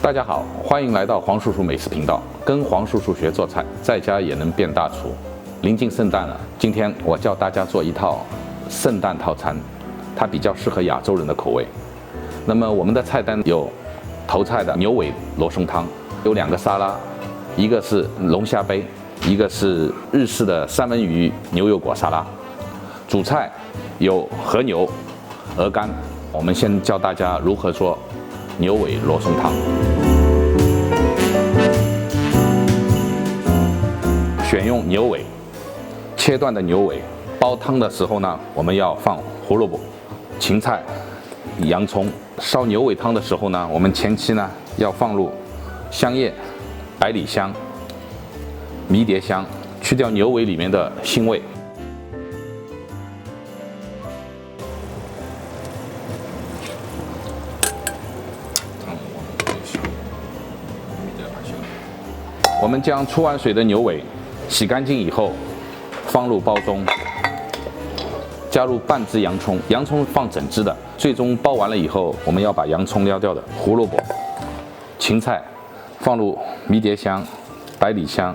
大家好，欢迎来到黄叔叔美食频道，跟黄叔叔学做菜，在家也能变大厨。临近圣诞了，今天我教大家做一套圣诞套餐，它比较适合亚洲人的口味。那么我们的菜单有头菜的牛尾罗宋汤，有2个沙拉，一个是龙虾杯，一个是日式的三文鱼牛油果沙拉。主菜有和牛、鹅肝。我们先教大家如何做牛尾罗宋汤。选用牛尾，切断的牛尾。煲汤的时候呢，我们要放胡萝卜、芹菜、洋葱。烧牛尾汤的时候呢，我们前期呢要放入香叶、百里香、迷迭香，去掉牛尾里面的腥味。我们将出完水的牛尾洗干净以后，放入煲中，加入半只洋葱，洋葱放整只的。最终煲完了以后，我们要把洋葱撩掉的。胡萝卜、芹菜，放入迷迭香、百里香、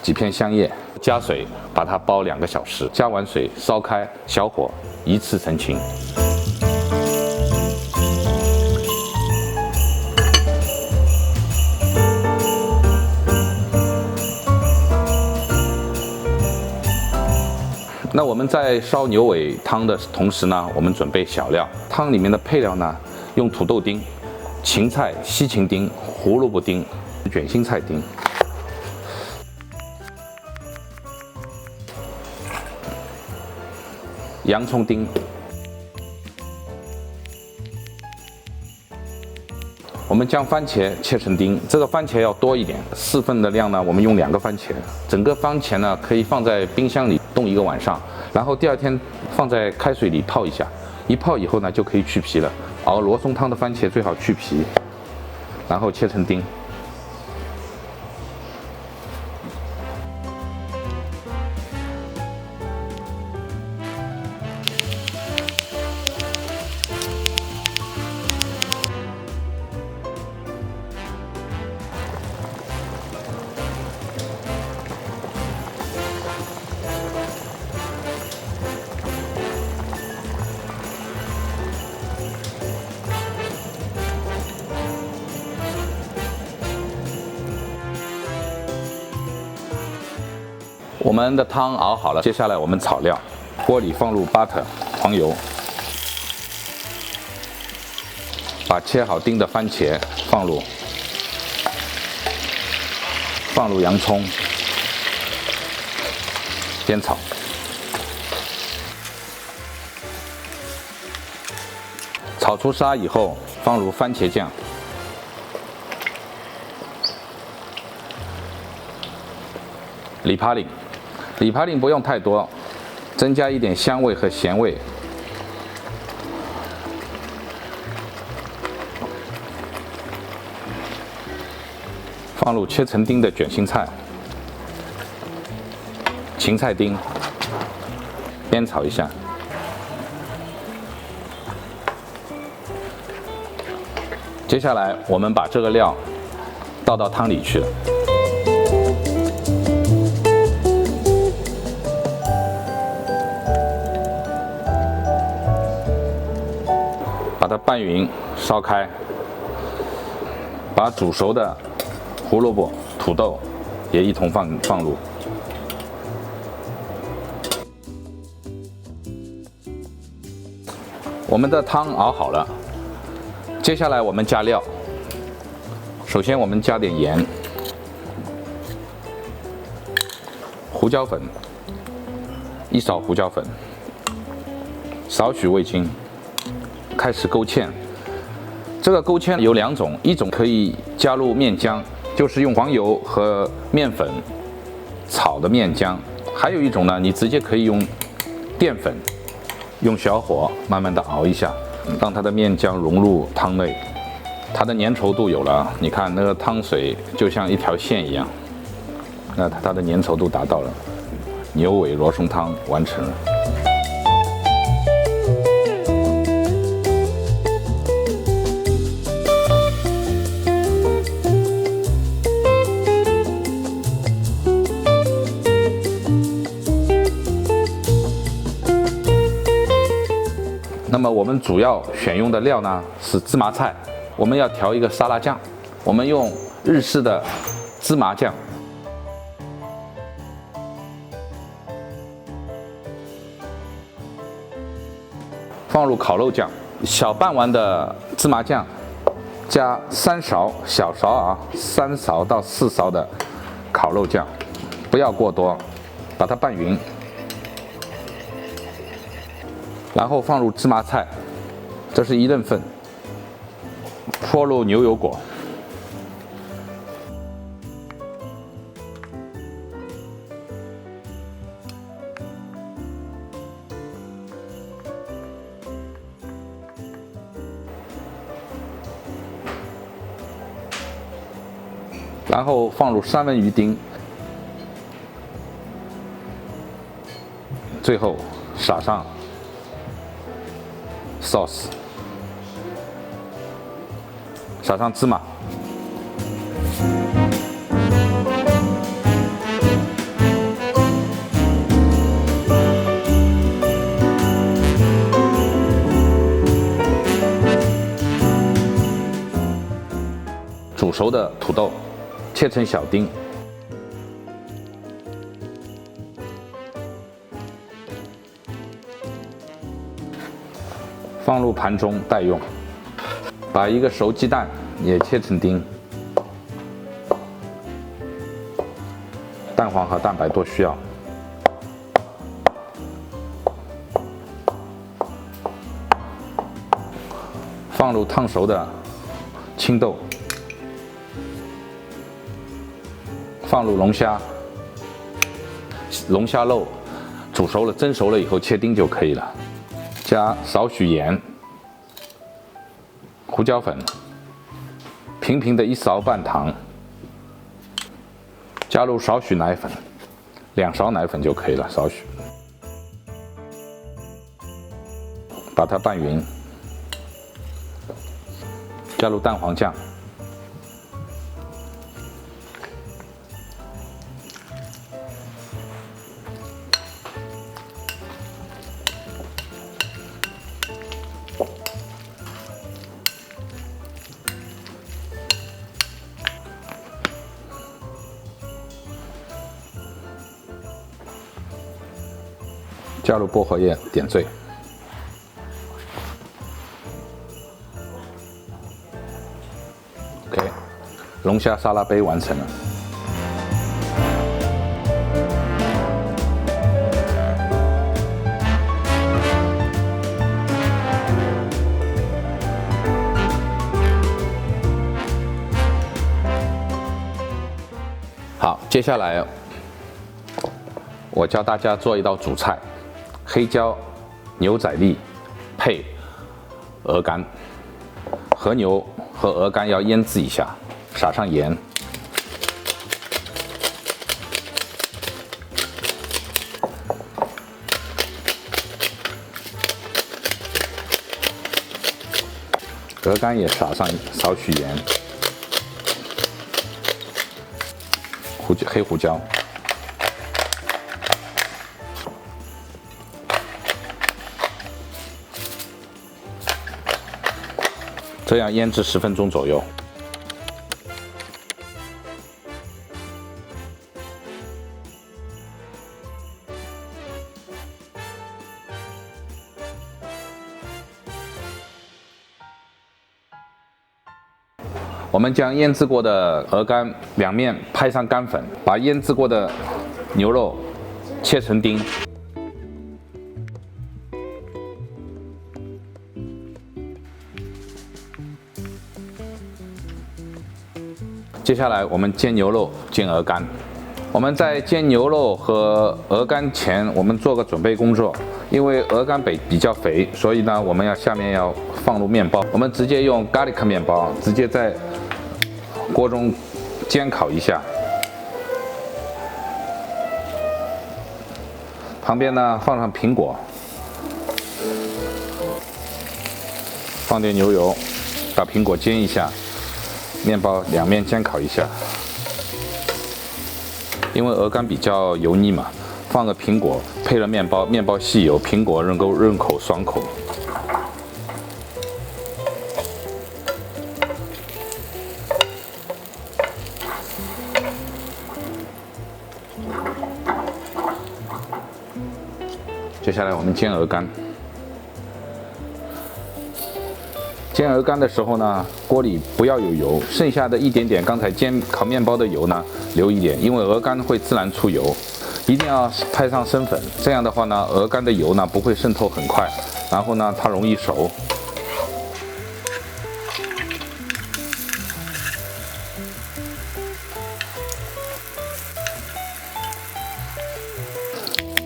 几片香叶，加水把它煲2个小时。加完水烧开，小火一次成型。那我们在烧牛尾汤的同时呢，我们准备小料。汤里面的配料呢，用土豆丁、芹菜、西芹丁、胡萝卜丁、卷心菜丁。洋葱丁。我们将番茄切成丁，这个番茄要多一点，4份的量呢，我们用2个番茄。整个番茄呢，可以放在冰箱里冻1个晚上，然后第2天放在开水里泡一下，一泡以后呢，就可以去皮了。熬罗宋汤的番茄最好去皮，然后切成丁。我们的汤熬好了，接下来我们炒料。锅里放入 butter 黄油，把切好丁的番茄放入，洋葱，煸炒。炒出沙以后，放入番茄酱。里帕令不用太多，增加一点香味和咸味。放入切成丁的卷心菜、芹菜丁，煸炒一下。接下来我们把这个料倒到汤里去了。把它拌匀，烧开，把煮熟的胡萝卜、土豆也一同放入。我们的汤熬好了，接下来我们加料。首先我们加点盐、胡椒粉，1勺胡椒粉，少许味精。开始勾芡，这个勾芡有2种，一种可以加入面浆，就是用黄油和面粉炒的面浆；还有一种呢，你直接可以用淀粉，用小火慢慢的熬一下，让它的面浆融入汤内，它的粘稠度有了，你看那个汤水就像一条线一样，那它的粘稠度达到了，牛尾罗宋汤完成了。那么我们主要选用的料呢是芝麻菜，我们要调一个沙拉酱，我们用日式的芝麻酱，放入烤肉酱，小半碗的芝麻酱，加3勺小勺啊，3勺到4勺的烤肉酱，不要过多，把它拌匀。然后放入芝麻菜，这是1人份，泼入牛油果，然后放入3文鱼丁，最后撒上 sauce， 撒上芝麻，煮熟的土豆切成小丁，放入盘中待用。把1个熟鸡蛋也切成丁，蛋黄和蛋白都需要。放入烫熟的青豆，放入龙虾，龙虾肉煮熟了、蒸熟了以后切丁就可以了。加少许盐、胡椒粉，平平的1勺半糖，加入少许奶粉，2勺奶粉就可以了，少许，把它拌匀，加入蛋黄酱。加入薄荷叶点缀。OK， 龙虾沙拉杯完成了。好，接下来我教大家做一道主菜。黑椒牛仔粒配鹅肝，和牛和鹅肝要腌制一下，撒上盐，鹅肝也撒上少许盐，黑胡椒。这样腌制10分钟左右。我们将腌制过的鹅肝两面拍上干粉，把腌制过的牛肉切成丁。接下来我们煎牛肉、煎鹅肝。我们在煎牛肉和鹅肝前，我们做个准备工作。因为鹅肝比较肥，所以呢，我们下面要放入面包。我们直接用 garlic 面包，直接在锅中煎烤一下。旁边呢放上苹果，放点牛油，把苹果煎一下。面包两面煎烤一下，因为鹅肝比较油腻嘛，放个苹果配了面包，面包吸油，苹果能够润口爽口。接下来我们煎鹅肝。煎鹅肝的时候呢，锅里不要有油，剩下的一点点刚才烤面包的油呢，留一点，因为鹅肝会自然出油。一定要拍上生粉，这样的话呢，鹅肝的油呢不会渗透很快，然后呢它容易熟。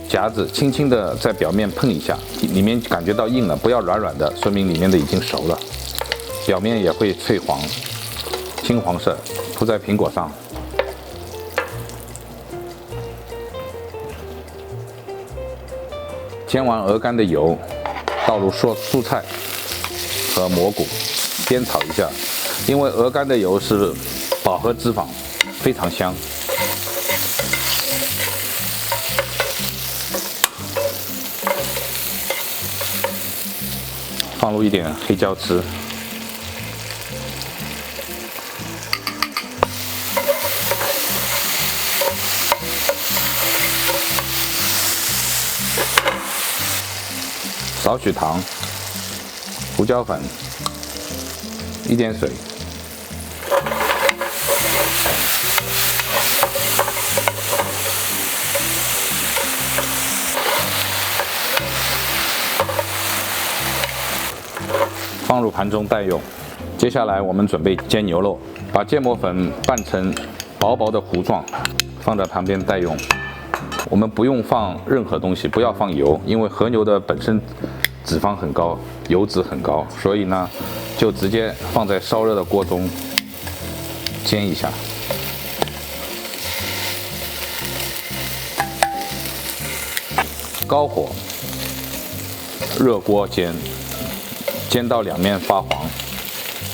夹子轻轻的在表面碰一下，里面感觉到硬了，不要软软的，说明里面的已经熟了。表面也会脆黄、金黄色，铺在苹果上。煎完鹅肝的油，倒入蔬菜和蘑菇，煸炒一下。因为鹅肝的油是饱和脂肪，非常香。放入一点黑椒汁。少许糖、胡椒粉、一点水，放入盘中待用。接下来我们准备煎牛肉，把芥末粉拌成薄薄的糊状，放在旁边待用。我们不用放任何东西，不要放油，因为和牛的本身脂肪很高，油脂很高，所以呢，就直接放在烧热的锅中煎一下。高火热锅煎，煎到两面发黄。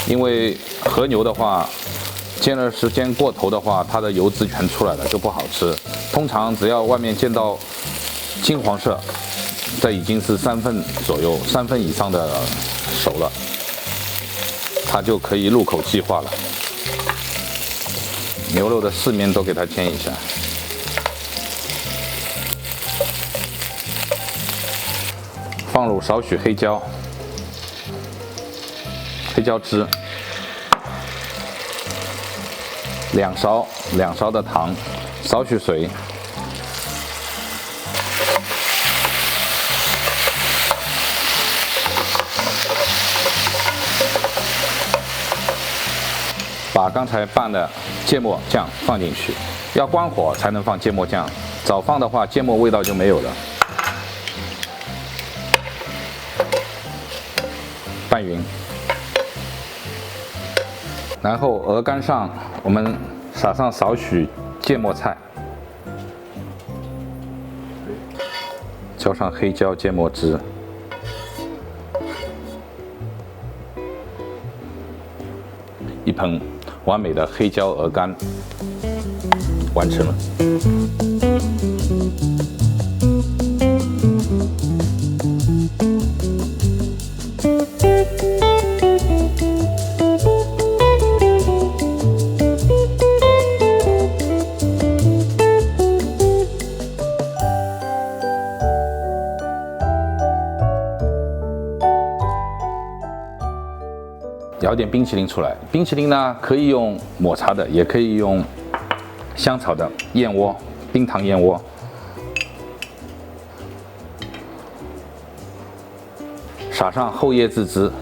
因为和牛的话，煎的时间过头的话，它的油脂全出来了，就不好吃。通常只要外面煎到金黄色，这已经是3分左右，3分以上的熟了，它就可以入口即化了。牛肉的4面都给它煎一下，放入少许黑椒汁，2勺的糖，少许水，把刚才拌的芥末酱放进去，要关火才能放芥末酱，早放的话芥末味道就没有了。拌匀，然后鹅肝上我们撒上少许芥末菜，浇上黑椒芥末汁，一盆完美的黑椒鹅肝完成了。舀点冰淇淋出来，冰淇淋呢可以用抹茶的，也可以用香草的燕窝，冰糖燕窝。撒上厚叶自汁，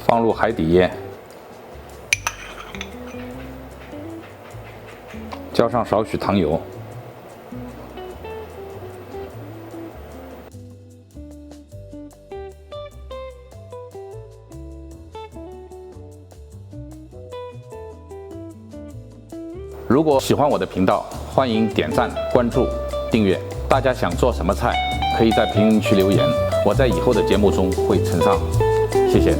放入海底椰，浇上少许糖油。如果喜欢我的频道，欢迎点赞、关注、订阅。大家想做什么菜，可以在评论区留言，我在以后的节目中会呈上。谢谢。